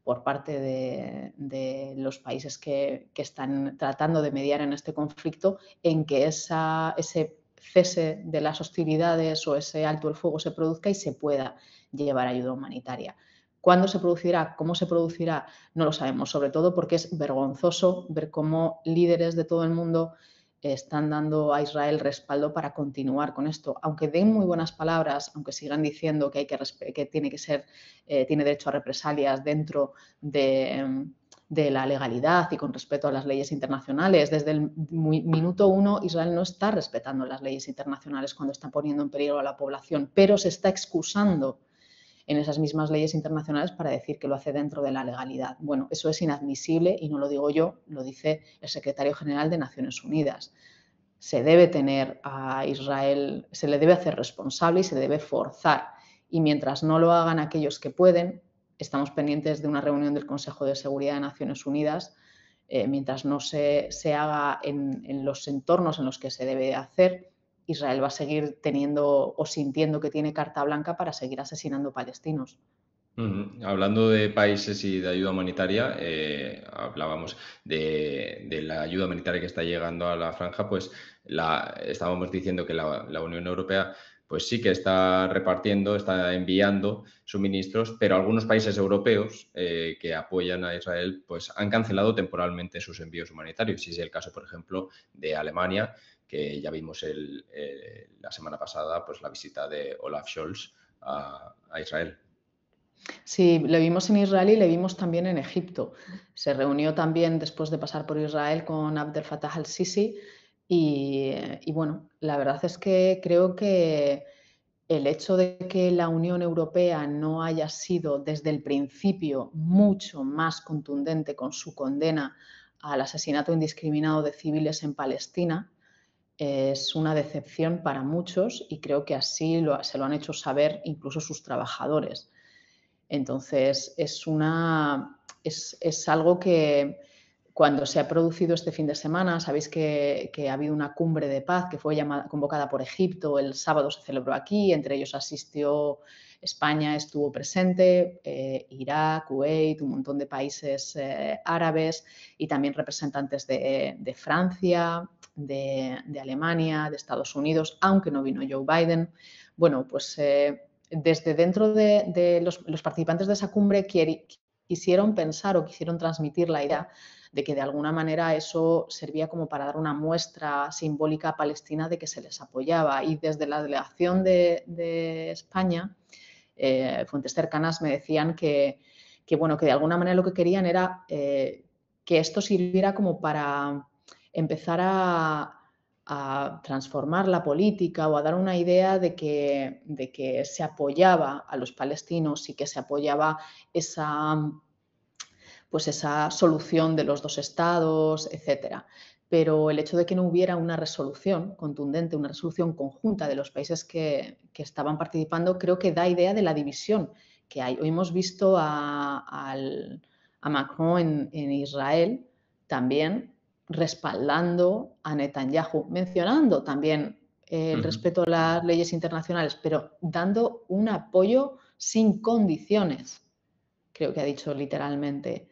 por parte de los países que están tratando de mediar en este conflicto en que ese cese de las hostilidades o ese alto el fuego se produzca y se pueda llevar ayuda humanitaria. ¿Cuándo se producirá? ¿Cómo se producirá? No lo sabemos, sobre todo porque es vergonzoso ver cómo líderes de todo el mundo están dando a Israel respaldo para continuar con esto, aunque den muy buenas palabras, aunque sigan diciendo que tiene derecho a represalias dentro de la legalidad y con respeto a las leyes internacionales. Desde el minuto uno, Israel no está respetando las leyes internacionales cuando está poniendo en peligro a la población, pero se está excusando en esas mismas leyes internacionales para decir que lo hace dentro de la legalidad. Bueno, eso es inadmisible y no lo digo yo, lo dice el secretario general de Naciones Unidas. Se debe tener a Israel, se le debe hacer responsable y se debe forzar. Y mientras no lo hagan aquellos que pueden, estamos pendientes de una reunión del Consejo de Seguridad de Naciones Unidas, mientras no se haga en los entornos en los que se debe hacer, Israel va a seguir teniendo o sintiendo que tiene carta blanca para seguir asesinando palestinos. Hablando de países y de ayuda humanitaria, hablábamos de la ayuda humanitaria que está llegando a la franja, pues estábamos diciendo que la Unión Europea pues sí que está repartiendo, está enviando suministros, pero algunos países europeos que apoyan a Israel pues han cancelado temporalmente sus envíos humanitarios. Y es el caso, por ejemplo, de Alemania, que ya vimos la semana pasada pues la visita de Olaf Scholz a Israel. Sí, le vimos en Israel y le vimos también en Egipto. Se reunió también después de pasar por Israel con Abdel Fattah al-Sisi y bueno, la verdad es que creo que el hecho de que la Unión Europea no haya sido desde el principio mucho más contundente con su condena al asesinato indiscriminado de civiles en Palestina es una decepción para muchos y creo que así se lo han hecho saber incluso sus trabajadores. Entonces, es algo que cuando se ha producido este fin de semana, sabéis que ha habido una cumbre de paz que fue convocada por Egipto, el sábado se celebró aquí, entre ellos asistió España, estuvo presente, Irak, Kuwait, un montón de países árabes y también representantes de Francia, de Alemania, de Estados Unidos, aunque no vino Joe Biden. Bueno, pues desde dentro de los participantes de esa cumbre quisieron pensar o quisieron transmitir la idea de que de alguna manera eso servía como para dar una muestra simbólica a Palestina de que se les apoyaba. Y desde la delegación de España, fuentes cercanas me decían que de alguna manera lo que querían era que esto sirviera como para empezar a transformar la política o a dar una idea de que se apoyaba a los palestinos y que se apoyaba pues esa solución de los 2 estados, etcétera. Pero el hecho de que no hubiera una resolución contundente, una resolución conjunta de los países que estaban participando, creo que da idea de la división que hay. Hoy hemos visto a Macron en Israel también respaldando a Netanyahu, mencionando también el respeto a las leyes internacionales, pero dando un apoyo sin condiciones, creo que ha dicho literalmente.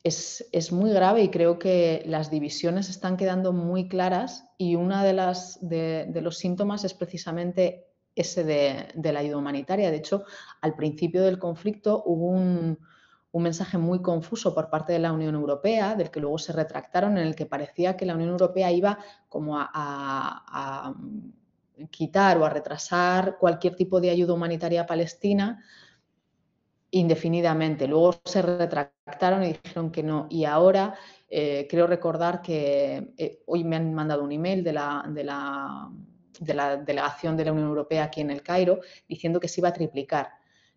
Es muy grave y creo que las divisiones están quedando muy claras y uno de los síntomas es precisamente ese de la ayuda humanitaria. De hecho, al principio del conflicto hubo un mensaje muy confuso por parte de la Unión Europea, del que luego se retractaron, en el que parecía que la Unión Europea iba como a quitar o a retrasar cualquier tipo de ayuda humanitaria a Palestina indefinidamente. Luego se retractaron y dijeron que no. Y ahora creo recordar que hoy me han mandado un email de la delegación de la Unión Europea aquí en el Cairo diciendo que se iba a triplicar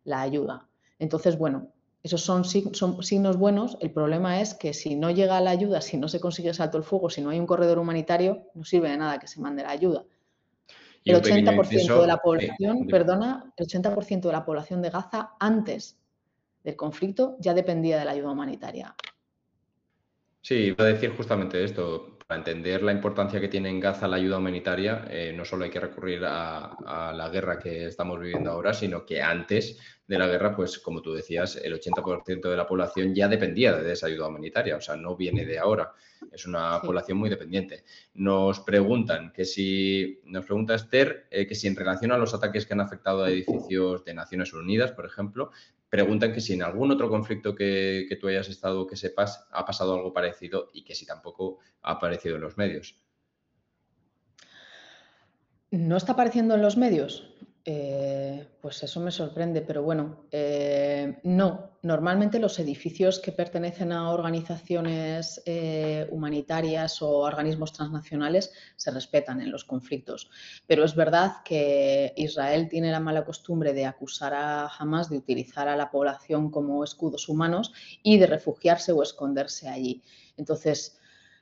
la ayuda. Entonces, bueno, esos son signos buenos. El problema es que si no llega la ayuda, si no se consigue el alto el fuego, si no hay un corredor humanitario, no sirve de nada que se mande la ayuda. El 80% de la población, el 80% de la población de Gaza antes del conflicto ya dependía de la ayuda humanitaria. Sí, iba a decir justamente esto. Para entender la importancia que tiene en Gaza la ayuda humanitaria, no solo hay que recurrir a la guerra que estamos viviendo ahora, sino que antes de la guerra, pues como tú decías, el 80% de la población ya dependía de esa ayuda humanitaria, o sea, no viene de ahora, es una población muy dependiente. Nos pregunta Esther, que si en relación a los ataques que han afectado a edificios de Naciones Unidas, por ejemplo, preguntan que si en algún otro conflicto que tú hayas estado, que sepas, ha pasado algo parecido y que si tampoco ha aparecido en los medios. ¿No está apareciendo en los medios? Pues eso me sorprende, pero bueno, no. Normalmente los edificios que pertenecen a organizaciones humanitarias o organismos transnacionales se respetan en los conflictos. Pero es verdad que Israel tiene la mala costumbre de acusar a Hamás de utilizar a la población como escudos humanos y de refugiarse o esconderse allí. Entonces,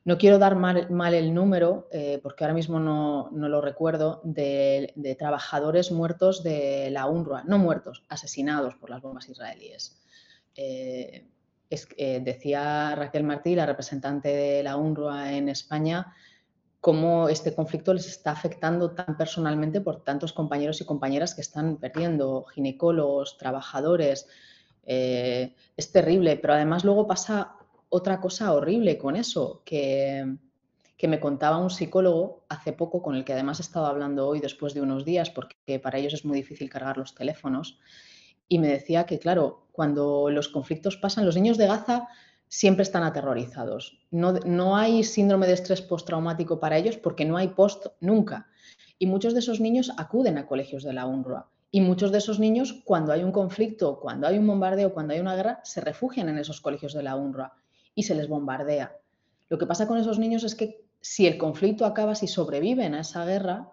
no quiero dar mal el número, porque ahora mismo no lo recuerdo, de trabajadores muertos de la UNRWA, no muertos, asesinados por las bombas israelíes. Decía Raquel Martí, la representante de la UNRWA en España, cómo este conflicto les está afectando tan personalmente por tantos compañeros y compañeras que están perdiendo, ginecólogos, trabajadores. Es terrible, pero además luego pasa otra cosa horrible con eso, que me contaba un psicólogo hace poco, con el que además he estado hablando hoy después de unos días, porque para ellos es muy difícil cargar los teléfonos, y me decía que, claro, cuando los conflictos pasan, los niños de Gaza siempre están aterrorizados. No hay síndrome de estrés postraumático para ellos porque no hay post nunca. Y muchos de esos niños acuden a colegios de la UNRWA. Y muchos de esos niños, cuando hay un conflicto, cuando hay un bombardeo, cuando hay una guerra, se refugian en esos colegios de la UNRWA y se les bombardea. Lo que pasa con esos niños es que si el conflicto acaba, si sobreviven a esa guerra,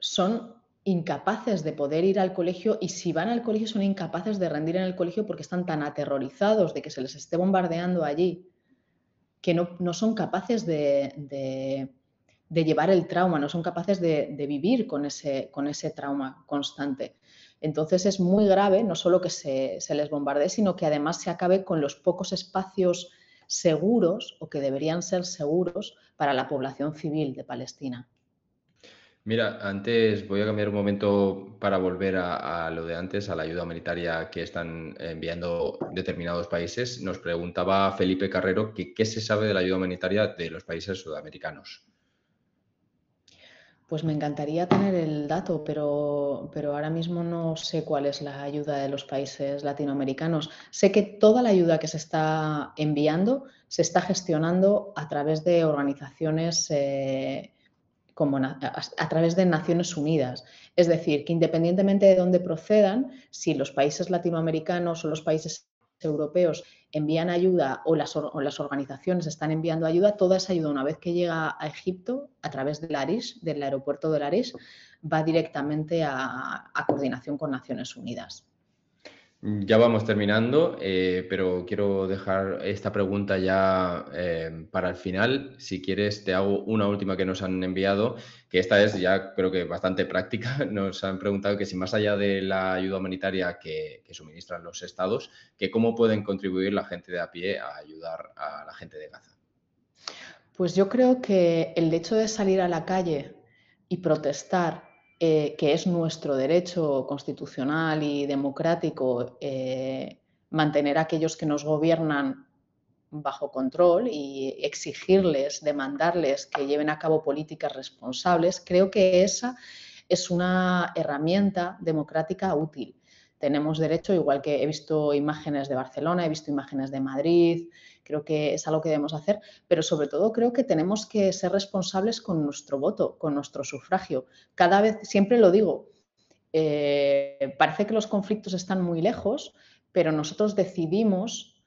son incapaces de poder ir al colegio, y si van al colegio son incapaces de rendir en el colegio porque están tan aterrorizados de que se les esté bombardeando allí que no son capaces de llevar el trauma, no son capaces de vivir con ese trauma constante. Entonces es muy grave no solo que se les bombardee, sino que además se acabe con los pocos espacios seguros o que deberían ser seguros para la población civil de Palestina. Mira, antes voy a cambiar un momento para volver a lo de antes, a la ayuda humanitaria que están enviando determinados países. Nos preguntaba Felipe Carrero que qué se sabe de la ayuda humanitaria de los países sudamericanos. Pues me encantaría tener el dato, pero ahora mismo no sé cuál es la ayuda de los países latinoamericanos. Sé que toda la ayuda que se está enviando se está gestionando a través de organizaciones a través de Naciones Unidas. Es decir, que independientemente de dónde procedan, si los países latinoamericanos o los países europeos envían ayuda o las organizaciones están enviando ayuda, toda esa ayuda, una vez que llega a Egipto, a través del Arish, del aeropuerto del Arish, va directamente a coordinación con Naciones Unidas. Ya vamos terminando, pero quiero dejar esta pregunta ya para el final. Si quieres, te hago una última que nos han enviado, que esta es ya creo que bastante práctica. Nos han preguntado que si más allá de la ayuda humanitaria que suministran los estados, que cómo pueden contribuir la gente de a pie a ayudar a la gente de Gaza. Pues yo creo que el hecho de salir a la calle y protestar, que es nuestro derecho constitucional y democrático, mantener a aquellos que nos gobiernan bajo control y exigirles, demandarles que lleven a cabo políticas responsables, creo que esa es una herramienta democrática útil. Tenemos derecho, igual que he visto imágenes de Barcelona, he visto imágenes de Madrid, creo que es algo que debemos hacer, pero sobre todo creo que tenemos que ser responsables con nuestro voto, con nuestro sufragio. Cada vez, siempre lo digo, parece que los conflictos están muy lejos, pero nosotros decidimos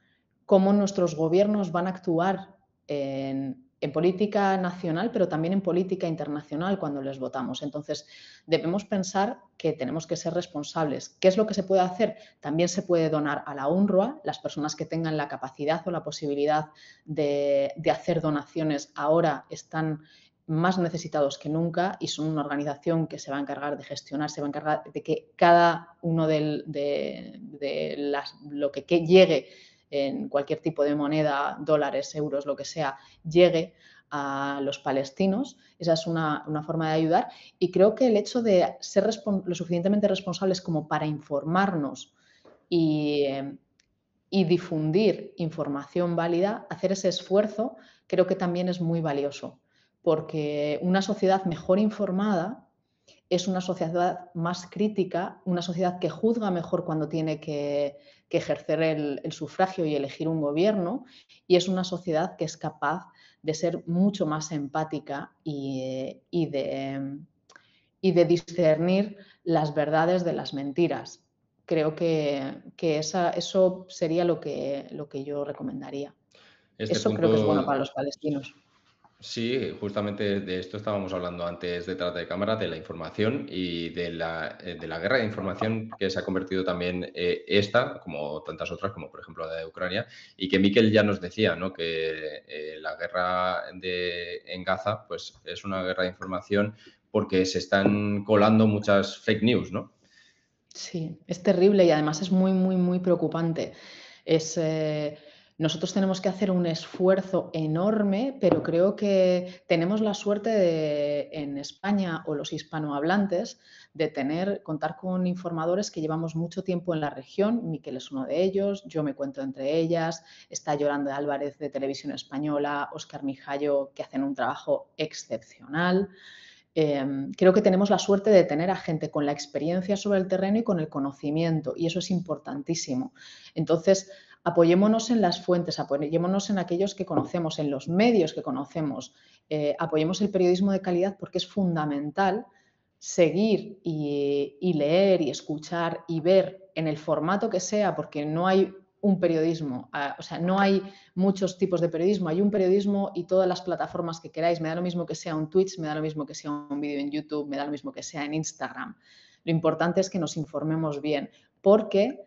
cómo nuestros gobiernos van a actuar en política nacional, pero también en política internacional cuando les votamos. Entonces, debemos pensar que tenemos que ser responsables. ¿Qué es lo que se puede hacer? También se puede donar a la UNRWA. Las personas que tengan la capacidad o la posibilidad de hacer donaciones ahora están más necesitados que nunca y son una organización que se va a encargar de gestionar, se va a encargar de que cada uno de lo que llegue en cualquier tipo de moneda, dólares, euros, lo que sea, llegue a los palestinos. Esa es una forma de ayudar y creo que el hecho de ser lo suficientemente responsables como para informarnos y difundir información válida, hacer ese esfuerzo, creo que también es muy valioso, porque una sociedad mejor informada es una sociedad más crítica, una sociedad que juzga mejor cuando tiene que ejercer el sufragio y elegir un gobierno, y es una sociedad que es capaz de ser mucho más empática y de discernir las verdades de las mentiras. Creo que eso sería lo que yo recomendaría. Creo que es bueno para los palestinos. Sí, justamente de esto estábamos hablando antes detrás de cámara, de la información y de la guerra de información que se ha convertido también esta, como tantas otras, como por ejemplo la de Ucrania, y que Mikel ya nos decía, ¿no? Que la guerra en Gaza pues, es una guerra de información porque se están colando muchas fake news, ¿no? Sí, es terrible y además es muy, muy, muy preocupante. Nosotros tenemos que hacer un esfuerzo enorme, pero creo que tenemos la suerte en España o los hispanohablantes de contar con informadores que llevamos mucho tiempo en la región. Mikel es uno de ellos, yo me cuento entre ellas, está Yolanda Álvarez de Televisión Española, Óscar Mijallo, que hacen un trabajo excepcional. Creo que tenemos la suerte de tener a gente con la experiencia sobre el terreno y con el conocimiento, y eso es importantísimo. Entonces, apoyémonos en las fuentes, apoyémonos en aquellos que conocemos, en los medios que conocemos, apoyemos el periodismo de calidad porque es fundamental seguir y leer y escuchar y ver en el formato que sea, porque no hay un periodismo, o sea, no hay muchos tipos de periodismo, hay un periodismo y todas las plataformas que queráis, me da lo mismo que sea un Twitch, me da lo mismo que sea un vídeo en YouTube, me da lo mismo que sea en Instagram. Lo importante es que nos informemos bien, porque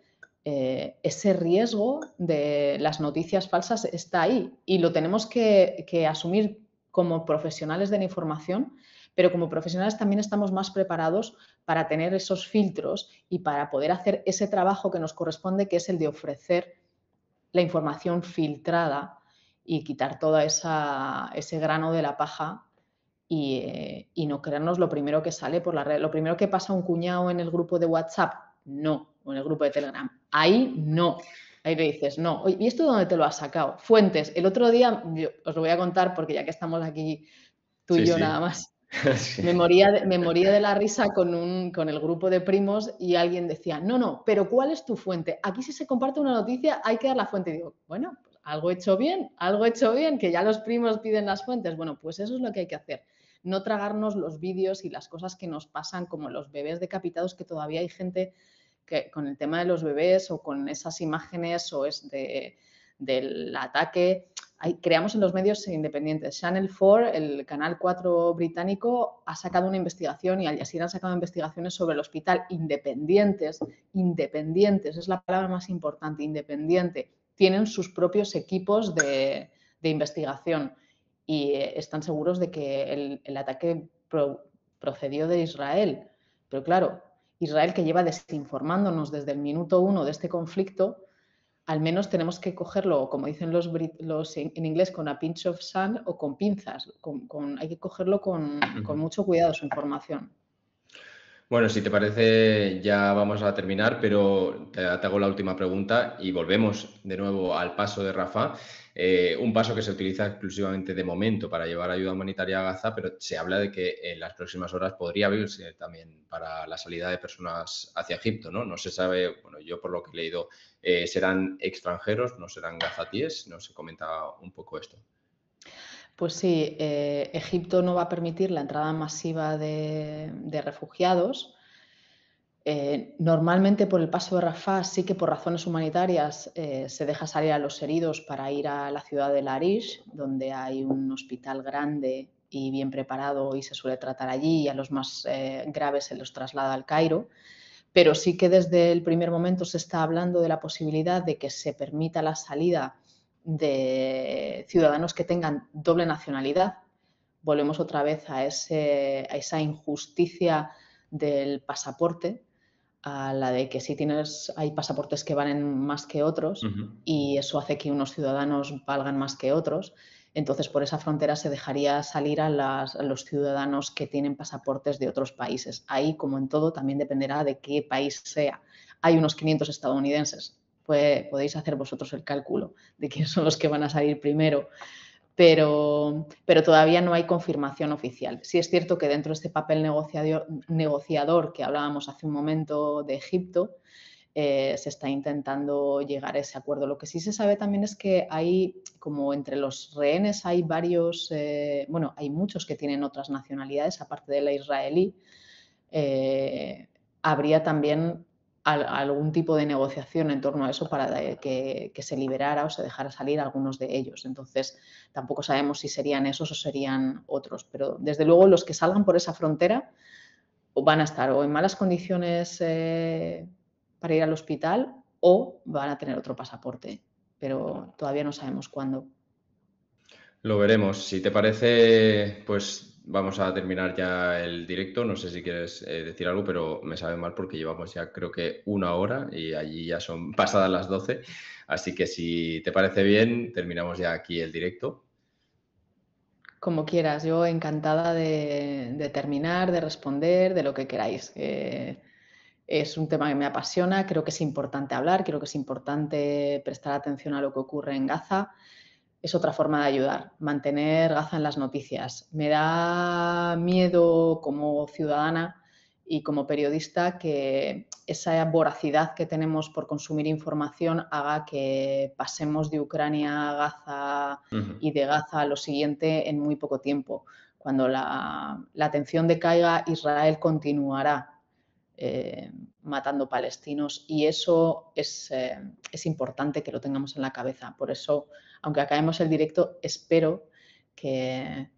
ese riesgo de las noticias falsas está ahí y lo tenemos que asumir como profesionales de la información, pero como profesionales también estamos más preparados para tener esos filtros y para poder hacer ese trabajo que nos corresponde, que es el de ofrecer la información filtrada y quitar todo ese grano de la paja y no creernos lo primero que sale por la red. Lo primero que pasa a un cuñado en el grupo de WhatsApp, no, o en el grupo de Telegram, ahí no. Ahí le dices, no, oye, ¿y esto dónde te lo has sacado? Fuentes. El otro día, os lo voy a contar porque ya que estamos aquí tú y yo nada más. Sí. Me moría de la risa con el grupo de primos y alguien decía, no, pero ¿cuál es tu fuente? Aquí si se comparte una noticia hay que dar la fuente. Y digo, bueno, pues algo hecho bien, que ya los primos piden las fuentes. Bueno, pues eso es lo que hay que hacer. No tragarnos los vídeos y las cosas que nos pasan como los bebés decapitados, que todavía hay gente que con el tema de los bebés o con esas imágenes o del ataque, creamos en los medios independientes. Channel 4, el canal 4 británico, ha sacado una investigación y Al Jazeera han sacado investigaciones sobre el hospital independientes, es la palabra más importante, independiente. Tienen sus propios equipos de investigación y están seguros de que el ataque procedió de Israel. Pero claro, Israel, que lleva desinformándonos desde el minuto 1 de este conflicto, al menos tenemos que cogerlo, como dicen los en inglés, con a pinch of salt o con pinzas. Hay que cogerlo con mucho cuidado su información. Bueno, si te parece, ya vamos a terminar, pero te hago la última pregunta y volvemos de nuevo al paso de Rafah. Un paso que se utiliza exclusivamente de momento para llevar ayuda humanitaria a Gaza, pero se habla de que en las próximas horas podría abrirse también para la salida de personas hacia Egipto, ¿no? No se sabe, bueno, yo por lo que he leído, serán extranjeros, no serán gazatíes, no se comenta un poco esto. Pues sí, Egipto no va a permitir la entrada masiva de refugiados. Normalmente por el paso de Rafah sí que por razones humanitarias se deja salir a los heridos para ir a la ciudad de Larish, donde hay un hospital grande y bien preparado y se suele tratar allí, y a los más graves se los traslada al Cairo. Pero sí que desde el primer momento se está hablando de la posibilidad de que se permita la salida de ciudadanos que tengan doble nacionalidad. Volvemos otra vez a esa injusticia del pasaporte, a la de que hay pasaportes que valen más que otros y eso hace que unos ciudadanos valgan más que otros. Entonces, por esa frontera se dejaría salir a los ciudadanos que tienen pasaportes de otros países. Ahí, como en todo, también dependerá de qué país sea. Hay unos 500 estadounidenses. Podéis hacer vosotros el cálculo de quiénes son los que van a salir primero, pero todavía no hay confirmación oficial. Sí es cierto que dentro de este papel negociador que hablábamos hace un momento de Egipto, se está intentando llegar a ese acuerdo. Lo que sí se sabe también es que hay, como entre los rehenes hay varios, hay muchos que tienen otras nacionalidades, aparte de la israelí, habría también algún tipo de negociación en torno a eso para que se liberara o se dejara salir algunos de ellos. Entonces, tampoco sabemos si serían esos o serían otros, pero desde luego los que salgan por esa frontera van a estar o en malas condiciones para ir al hospital o van a tener otro pasaporte, pero todavía no sabemos cuándo. Lo veremos. Si te parece, pues vamos a terminar ya el directo. No sé si quieres decir algo, pero me sabe mal porque llevamos ya creo que 1 hora y allí ya son pasadas las 12. Así que si te parece bien, terminamos ya aquí el directo. Como quieras, yo encantada de terminar, de responder, de lo que queráis. Es un tema que me apasiona, creo que es importante hablar, creo que es importante prestar atención a lo que ocurre en Gaza. Es otra forma de ayudar, mantener Gaza en las noticias. Me da miedo como ciudadana y como periodista que esa voracidad que tenemos por consumir información haga que pasemos de Ucrania a Gaza y de Gaza a lo siguiente en muy poco tiempo. Cuando la atención decaiga, Israel continuará matando palestinos y eso es importante que lo tengamos en la cabeza. Por eso, aunque acabemos el directo, espero que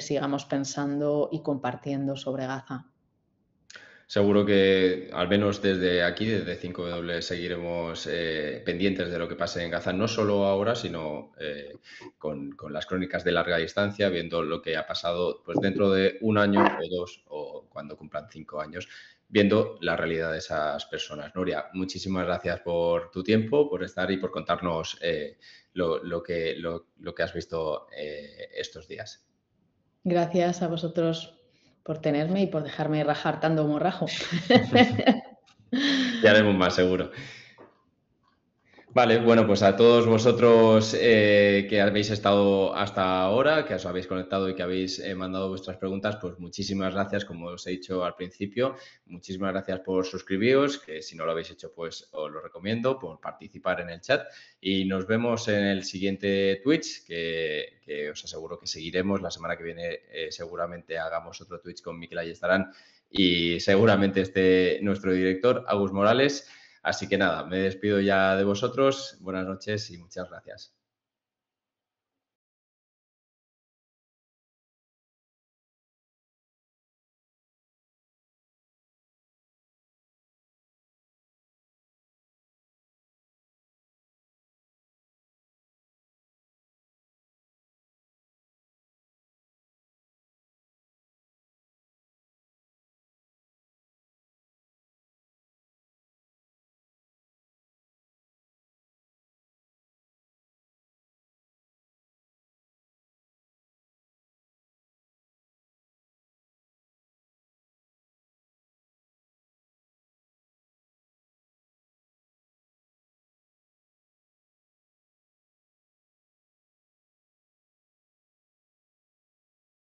sigamos pensando y compartiendo sobre Gaza. Seguro que al menos desde aquí, desde 5W, seguiremos pendientes de lo que pase en Gaza, no solo ahora, sino con las crónicas de larga distancia, viendo lo que ha pasado pues dentro de 1 año o 2 o cuando cumplan 5 años, viendo la realidad de esas personas. Nuria, muchísimas gracias por tu tiempo, por estar y por contarnos lo que has visto estos días. Gracias a vosotros por tenerme y por dejarme rajar tanto como rajo. Ya haremos más, seguro. Vale, bueno, pues a todos vosotros que habéis estado hasta ahora, que os habéis conectado y que habéis mandado vuestras preguntas, pues muchísimas gracias, como os he dicho al principio. Muchísimas gracias por suscribiros, que si no lo habéis hecho, pues os lo recomiendo, por participar en el chat. Y nos vemos en el siguiente Twitch, que os aseguro que seguiremos. La semana que viene seguramente hagamos otro Twitch con Miquel Ayestarán y seguramente esté nuestro director, Agus Morales. Así que nada, me despido ya de vosotros. Buenas noches y muchas gracias.